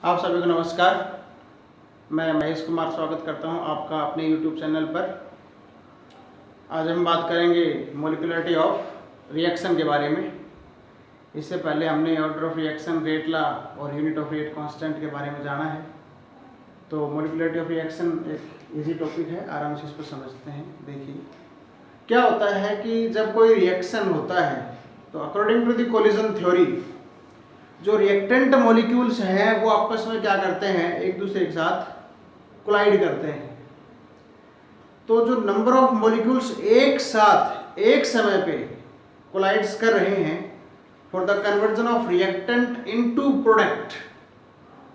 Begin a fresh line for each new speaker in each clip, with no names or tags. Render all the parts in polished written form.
आप सभी को नमस्कार। मैं महेश कुमार स्वागत करता हूं आपका अपने YouTube चैनल पर। आज हम बात करेंगे मॉलिक्यूलरिटी ऑफ रिएक्शन के बारे में। इससे पहले हमने order of reaction, rate law और यूनिट ऑफ रेट कांस्टेंट के बारे में जाना है। तो मॉलिक्यूलरिटी ऑफ रिएक्शन एक इजी टॉपिक है, आराम से इसको समझते हैं। देखिए क्या होता है कि जब कोई रिएक्शन होता है तो according to the collision theory जो रिएक्टेंट मॉलिक्यूल्स हैं वो आपस में क्या करते हैं, एक दूसरे के साथ कोलाइड करते हैं। तो जो नंबर ऑफ मॉलिक्यूल्स एक साथ एक समय पे कोलाइड्स कर रहे हैं for the conversion of reactant into product,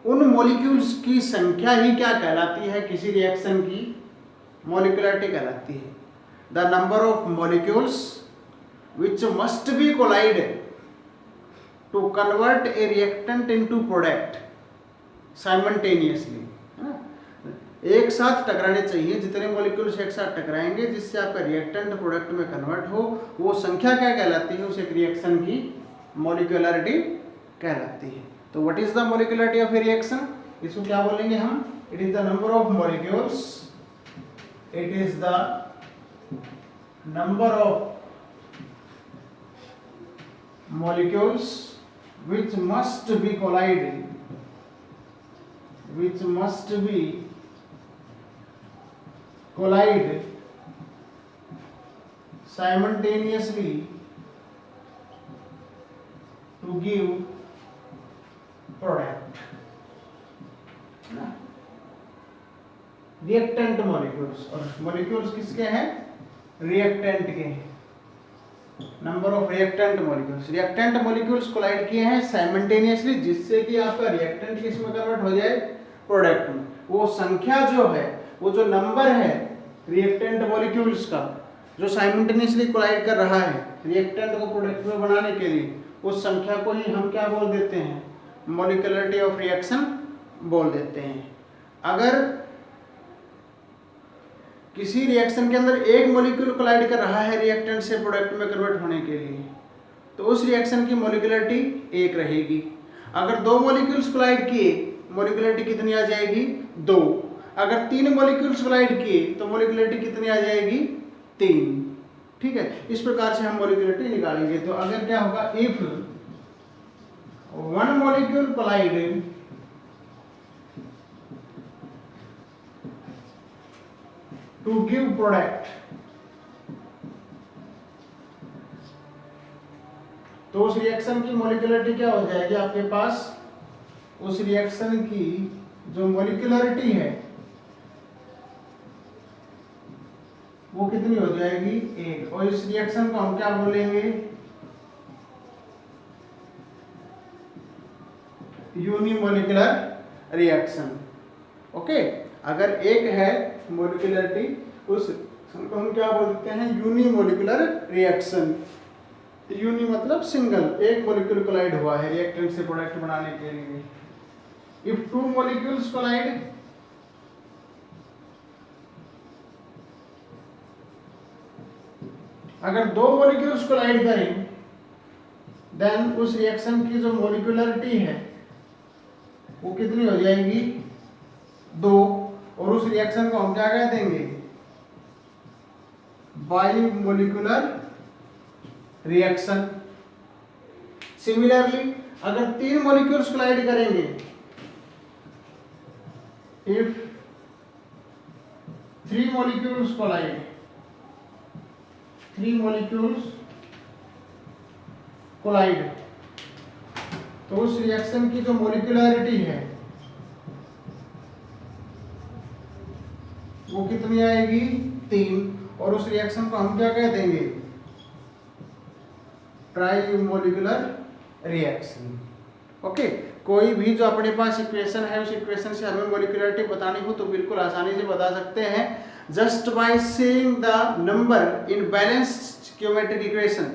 उन मॉलिक्यूल्स की संख्या ही क्या कहलाती है, किसी रिएक्शन की मॉलिक्यूलरिटी कहलाती है। The number of molecules which must be collide to convert a reactant into product simultaneously, एक साथ टकराने चाहिए। जितने मॉलिक्यूल्स एक साथ टकराएंगे जिससे आपका रिएक्टेंट प्रोडक्ट में कन्वर्ट हो, वो संख्या क्या कहलाती है, उस एक रिएक्शन की मॉलिक्यूलरिटी कहलाती है। तो what is the molecularity of a reaction? इसको क्या बोलेंगे हम? It is the number of molecules, it is the number of molecules which must be collided simultaneously to give product. Reactant molecules, और molecules किसके हैं? रिएक्टेंट के हैं। Number of reactant molecules collide किए हैं साइमल्टेनियसली, जिससे कि आपका रिएक्टेंट किस में कन्वर्ट हो जाए, प्रोडक्ट में। वो संख्या जो है, वो जो नंबर है रिएक्टेंट मॉलिक्यूल्स का जो साइमल्टेनियसली कोलाइड कर रहा है रिएक्टेंट को प्रोडक्ट में बनाने के लिए, उस संख्या को ही हम क्या बोल देते हैं, मॉलिक्यूलरिटी ऑफ रिएक्शन बोल देते हैं। अगर किसी रिएक्शन के अंदर एक मॉलिक्यूल कोलाइड कर रहा है रिएक्टेंट से प्रोडक्ट में कन्वर्ट होने के लिए, तो उस रिएक्शन की मॉलिक्यूलरिटी एक रहेगी। अगर दो मॉलिक्यूल्स कोलाइड किए, मॉलिक्यूलरिटी कितनी आ जाएगी? 2। अगर 3 मॉलिक्यूल्स कोलाइड किए तो मॉलिक्यूलरिटी कितनी आ जाएगी? 3। ठीक है, इस प्रकार से हम मॉलिक्यूलरिटी निकालेंगे। तो अगर क्या होगा, if 1 molecule collide to give product, तो उस रिएक्शन की मॉलिक्यूलरिटी क्या हो जाएगी आपके पास? उस रिएक्शन की जो मॉलिक्यूलरिटी है वो कितनी हो जाएगी? 1। और इस रिएक्शन को हम क्या बोलेंगे? Unimolecular reaction. ओके, अगर एक है मॉलिक्यूलरिटी, उस को हम क्या बोलते हैं? Unimolecular reaction. यूनि मतलब सिंगल, एक मॉलिक्यूल कोलाइड हुआ है रिएक्टेंट से प्रोडक्ट बनाने के लिए। इफ 2 मॉलिक्यूल्स कोलाइड, अगर 2 मॉलिक्यूल्स कोलाइड करें, देन उस रिएक्शन की जो मॉलिक्यूलरिटी है वो कितनी हो जाएगी? 2। और उस रिएक्शन को हम क्या कह देंगे? बाइमॉलिक्यूलर रिएक्शन। सिमिलरली अगर 3 मॉलिक्यूल्स कोलाइड करेंगे, if 3 molecules collide, 3 molecules collide, तो उस रिएक्शन की जो मॉलिक्यूलरिटी है वो कितनी आएगी? 3। और उस रिएक्शन को हम क्या कह देंगे? ट्राइमॉलिक्यूलर रिएक्शन। ओके, कोई भी जो अपने पास इक्वेशन है उस इक्वेशन से हमें मॉलिक्यूलरिटी बतानी हो तो बिल्कुल आसानी से बता सकते हैं, just by saying the number in balanced stoichiometric equation.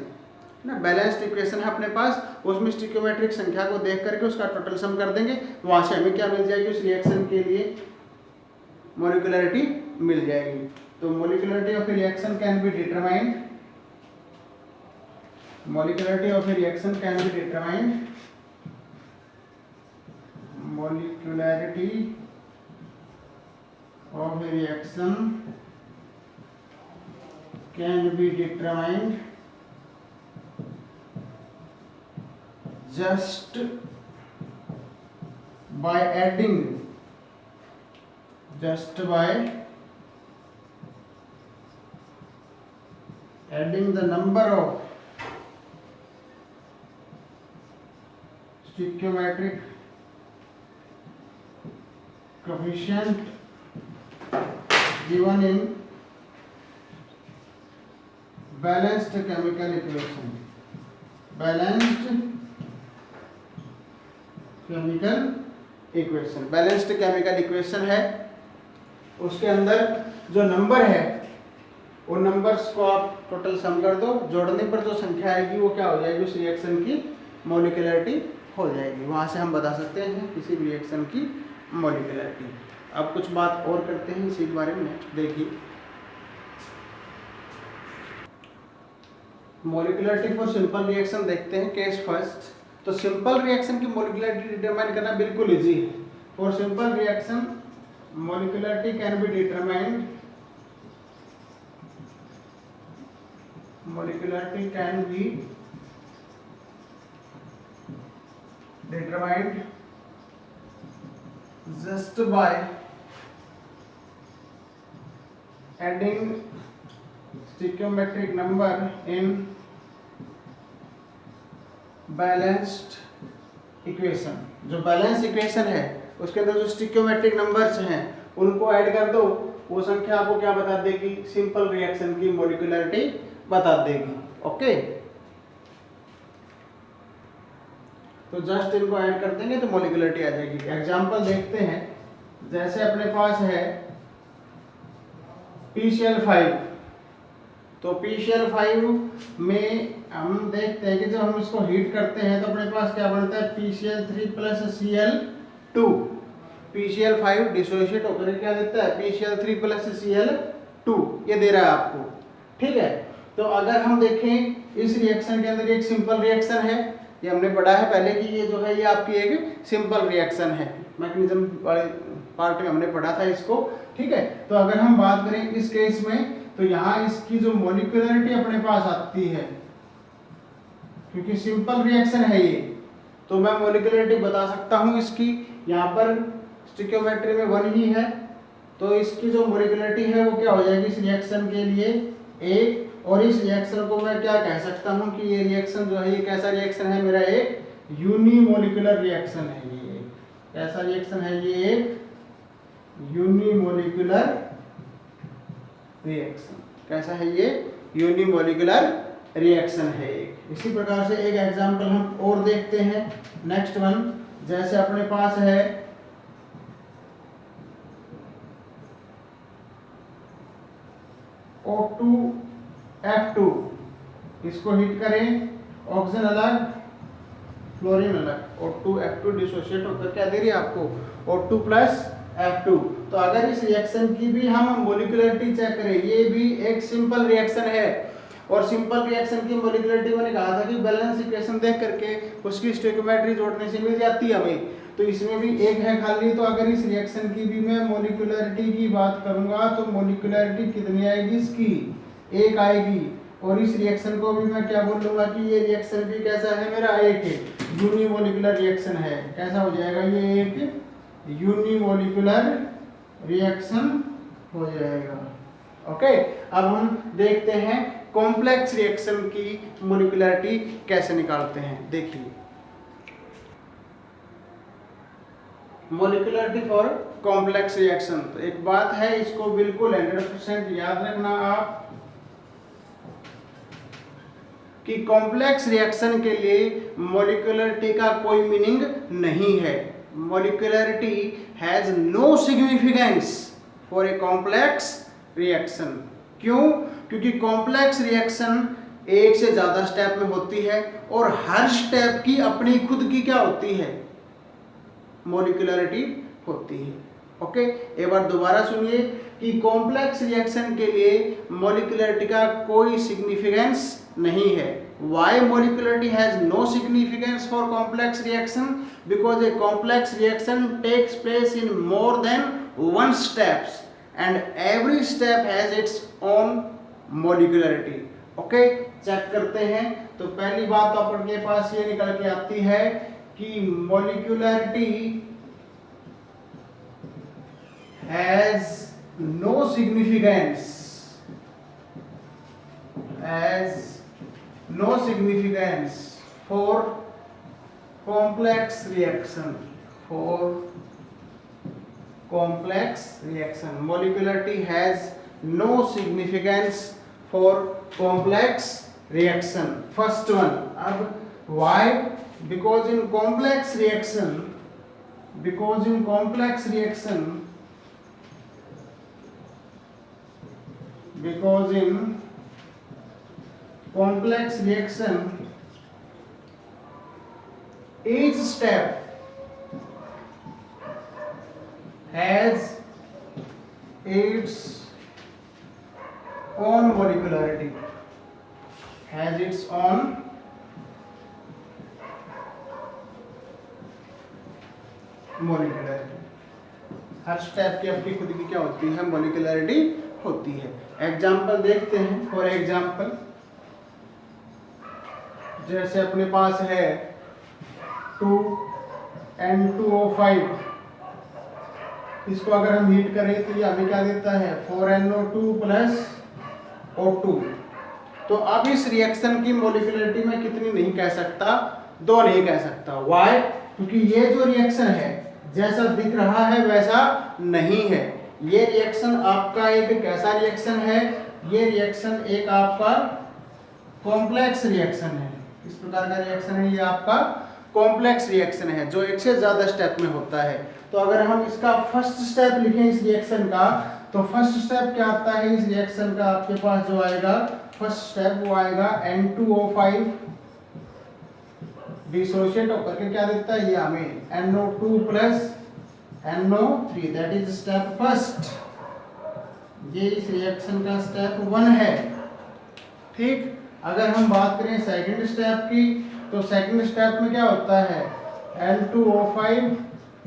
ना, बैलेंस्ड इक्वेशन है अपने पास, उसमें स्टिक्योमेट्रिक संख्या को देख करके उसका टोटल सम कर देंगे, वहां से हमें क्या मिल जाएगी? उस रिएक्शन के लिए मॉलिक्यूलरिटी मिल जाएगी। तो molecularity of a reaction can be determined, molecularity of a reaction can be determined, molecularity molecularity of a reaction can be determined just by adding the number of stoichiometric coefficient given in balanced chemical equation. Balanced chemical equation है, उसके अंदर जो number है उन numbers को आप total sum कर दो, जोड़ने पर जो संख्या आएगी वो क्या हो जाएगी, उस रिएक्शन की मॉलिक्यूलरिटी हो जाएगी। वहां से हम बता सकते हैं किसी भी रिएक्शन की मॉलिक्यूलरिटी। अब कुछ बात और करते हैं इसी बारे में। देखिए, मॉलिक्यूलरिटी फॉर सिंपल रिएक्शन देखते हैं, केस फर्स्ट। तो सिंपल रिएक्शन की मॉलिक्यूलरिटी डिटरमाइन करना बिल्कुल इजी है। For simple reaction molecularity can be determined just by adding stoichiometric number in balanced equation। जो बैलेंस इक्वेशन है उसके अंदर जो स्टिक्योमेट्रिक नंबर्स हैं उनको ऐड कर दो, वो संख्या आपको क्या बता देगी, सिंपल रिएक्शन की मॉलिक्यूलरिटी बता देगी। ओके, तो जस्ट इनको ऐड कर देंगे तो मॉलिक्यूलरिटी आ जाएगी। एग्जांपल देखते हैं, जैसे अपने पास है PCl5, तो PCl5 में हम देखते हैं कि जब हम इसको हीट करते हैं तो अपने पास क्या बनता है, PCl3 plus Cl2। PCl5 dissociate होकर क्या देता है, PCl3 प्लस Cl2, ये दे रहा है आपको। ठीक है, तो अगर हम देखें इस रिएक्शन के अंदर एक सिंपल रिएक्शन है, ये हमने पढ़ा है पहले कि ये जो है ये आपकी एक सिंपल रिएक्शन है, मैकेनिज्म वाले पार्ट में हमने पढ़ा था इसको। ठीक है, तो अगर हम बात करें इस केस में तो यहाँ इसकी जो मॉलिक्यूलरिटी अपने पास आती है, क्योंकि सिंपल रिएक्शन है ये, तो मैं मॉलिक्यूलरिटी बता सकता हूँ इसकी। यहाँ पर स्टिक्योमेट्री में 1 ही है, तो इसकी जो मॉलिक्यूलरिटी है वो क्या हो जाएगी इस रिएक्शन के लिए 1। और इस रिएक्शन को मैं क्या कह सकता हूँ कि ये रिएक्शन जो है ये कैसा रिएक्शन है, मेरा एक यूनिमोलिकुलर रिएक्शन है। ये कैसा रिएक्शन है, ये एक यूनिमोलिकुलर रिएक्शन। कैसा है ये, यूनिमोलिकुलर रिएक्शन है एक। इसी प्रकार से एक एग्जांपल हम और देखते हैं, नेक्स्ट वन। जैसे अपने पास है O2F2, इसको हीट करें, ऑक्सीजन अलग फ्लोरीन अलग, O2F2 डिसोसिएट होकर क्या दे रही है आपको, O2 प्लस F2। तो अगर इस रिएक्शन की भी हम मॉलिक्यूलरिटी चेक करें, ये भी एक सिंपल रिएक्शन है, और सिंपल रिएक्शन की मॉलिक्यूलरिटी मैंने कहा था कि बैलेंस इक्वेशन देख करके उसकी स्टोइकियोमेट्री जोड़ने से मिल जाती है हमें। तो इसमें भी एक है खाली, तो अगर इस रिएक्शन की भी मैं मॉलिक्यूलरिटी की बात करूंगा तो मॉलिक्यूलरिटी कितनी आएगी, इसकी 1 आएगी। और इस रिएक्शन को भी मैं क्या बोल लूंगा कि ये रिएक्शन भी कैसा है, मेरा एक यूनिमोलिकुलर रिएक्शन है। कैसा हो जाएगा, ये एक यूनिमोलिकुलर रिएक्शन हो जाएगा। ओके, अब हम देखते हैं कॉम्प्लेक्स रिएक्शन की मॉलिक्यूलरिटी कैसे निकालते हैं। देखिए, मॉलिक्यूलरिटी फॉर कॉम्प्लेक्स रिएक्शन, तो एक बात है इसको बिल्कुल 100% याद रखना आप कि कॉम्प्लेक्स रिएक्शन के लिए मॉलिक्यूलरिटी का कोई मीनिंग नहीं है। Molecularity has no significance for a complex reaction. क्यों? क्योंकि कॉम्प्लेक्स रिएक्शन एक से ज्यादा स्टेप में होती है और हर स्टेप की अपनी खुद की क्या होती है, मॉलिक्यूलरिटी होती है। ओके, एक बार दोबारा सुनिए कि कॉम्प्लेक्स रिएक्शन के लिए मॉलिक्यूलरिटी का कोई सिग्निफिकेंस नहीं है। why molecularity has no significance for complex reaction? Because a complex reaction takes place in more than one steps and every step has its own molecularity. Okay, check करते हैं। तो पहली बात अपन के पास ये निकल के आती है कि molecularity has no significance for complex reaction. Molecularity has no significance for complex reaction. First one. अब why? Because in complex reaction each step has its own molecularity. Her step की अपनी खुद की क्या होती है, मोलिकुलरिटी होती है। एग्जाम्पल देखते हैं। फॉर एग्जाम्पल जैसे अपने पास है 2N2O5, इसको अगर हम हीट करें तो ये हमें क्या देता है 4NO2 प्लस O2। तो अब इस रिएक्शन की मोलिकुलरिटी में कितनी नहीं कह सकता, 2 नहीं कह सकता। वाई? क्योंकि ये जो रिएक्शन है जैसा दिख रहा है वैसा नहीं है। ये रिएक्शन आपका एक कैसा रिएक्शन है, ये रिएक्शन एक आपका कॉम्प्लेक्स रिएक्शन है। इस प्रकार का रिएक्शन है, ये आपका कॉम्प्लेक्स रिएक्शन है जो एक से ज्यादा स्टेप में होता है। तो अगर हम इसका फर्स्ट स्टेप लिखें इस रिएक्शन का, तो फर्स्ट स्टेप क्या आता है इस रिएक्शन का, आपके पास जो आएगा फर्स्ट स्टेप वो आएगा N2O5 डिसोशिएट होकर के क्या देता है ये हमें NO2 plus NO3, that is step first. ये इस रिएक्शन का स्टेप 1 है। ठीक, अगर हम बात करें सेकंड स्टेप की, तो सेकंड स्टेप में क्या होता है N2O5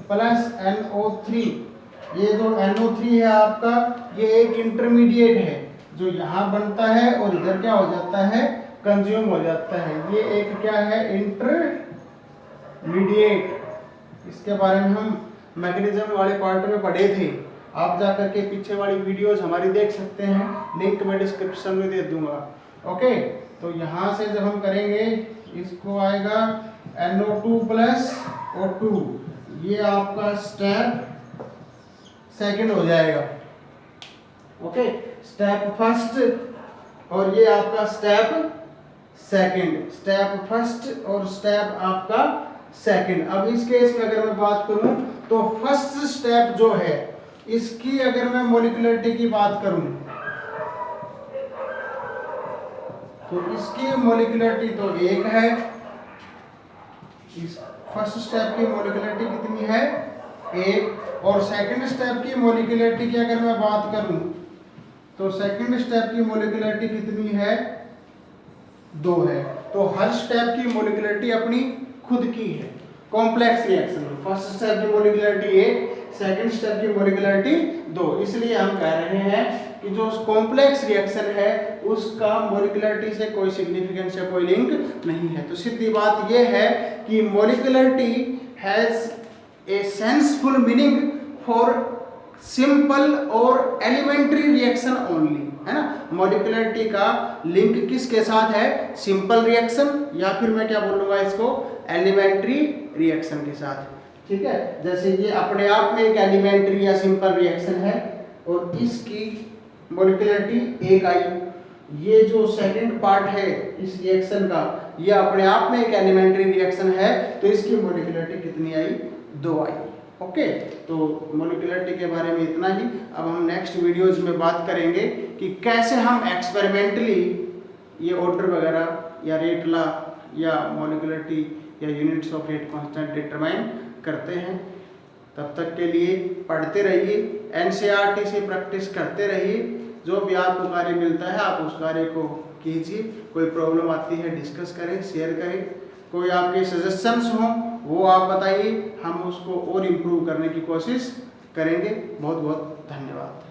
प्लस NO3। ये जो NO3 है आपका, ये एक इंटरमीडिएट है जो यहाँ बनता है और इधर क्या हो जाता है, कंज्यूम हो जाता है। ये एक क्या है, इंटरमीडिएट। इसके बारे में हम मैकेनिज्म वाले पार्ट में पढ़े थे, आप जाकर के पीछे वाली वीडियोस हमारी देख सकते हैं, लिंक मैं डिस्क्रिप्शन में दे दूंगा। ओके, तो यहाँ से जब हम करेंगे इसको आएगा NO2 प्लस O2, ये आपका स्टेप सेकंड हो जाएगा। ओके, स्टेप फर्स्ट और ये आपका स्टेप सेकंड, स्टेप फर्स्ट और स्टेप आपका सेकंड। अब इस केस में अगर मैं बात करूं तो फर्स्ट स्टेप जो है इसकी अगर मैं मोलिकुलरिटी की बात करूं तो इसकी मोलिकुलरिटी तो 1 है। इस फर्स्ट स्टेप की मोलिकुलरिटी कितनी है, 1। और सेकंड स्टेप की मोलिकुलरिटी की अगर मैं बात करूं तो सेकंड स्टेप की मोलिकुलरिटी कितनी है, 2 है। तो हर स्टेप की मोलिकुलरिटी अपनी खुद की है। कॉम्प्लेक्स रिएक्शन में फर्स्ट स्टेप की मोलिकुलरिटी 1, सेकंड स्टेप की मोलिकुलरिटी 2। इसलिए हम कह रहे हैं कि जो कॉम्प्लेक्स रिएक्शन है उसका मोलिकुलरिटी से कोई सिग्निफिकेंस या कोई लिंक नहीं है। तो सीधी बात यह है कि molecularity has a senseful meaning for simple और एलिमेंट्री रिएक्शन ओनली, है ना। मोलिकुलरिटी का लिंक किसके साथ है, सिंपल रिएक्शन या फिर मैं क्या बोलूंगा इसको, एलिमेंट्री रिएक्शन के साथ। ठीक है, जैसे ये अपने आप में एक एलिमेंट्री या सिंपल रिएक्शन है और इसकी मोलिकुलरिटी 1 आई। ये जो सेकंड पार्ट है इस रिएक्शन का, ये अपने आप में एक एलिमेंट्री रिएक्शन है, तो इसकी मोलिकुलरिटी कितनी आई, 2 आई। ओके, तो मोलिकुलरिटी के बारे में इतना ही। अब हम नेक्स्ट वीडियोज में बात करेंगे कि कैसे हम एक्सपेरिमेंटली ये ऑर्डर वगैरह या रेट लॉ या मोलिकुलरिटी या units of rate constant determine करते हैं। तब तक के लिए पढ़ते रहिए, एनसीईआरटी से प्रैक्टिस करते रहिए। जो भी आपको कार्य मिलता है आप उस कार्य को कीजिए। कोई प्रॉब्लम आती है डिस्कस करें, शेयर करें। कोई आपके सजेशंस हों वो आप बताइए, हम उसको और इम्प्रूव करने की कोशिश करेंगे। बहुत बहुत धन्यवाद।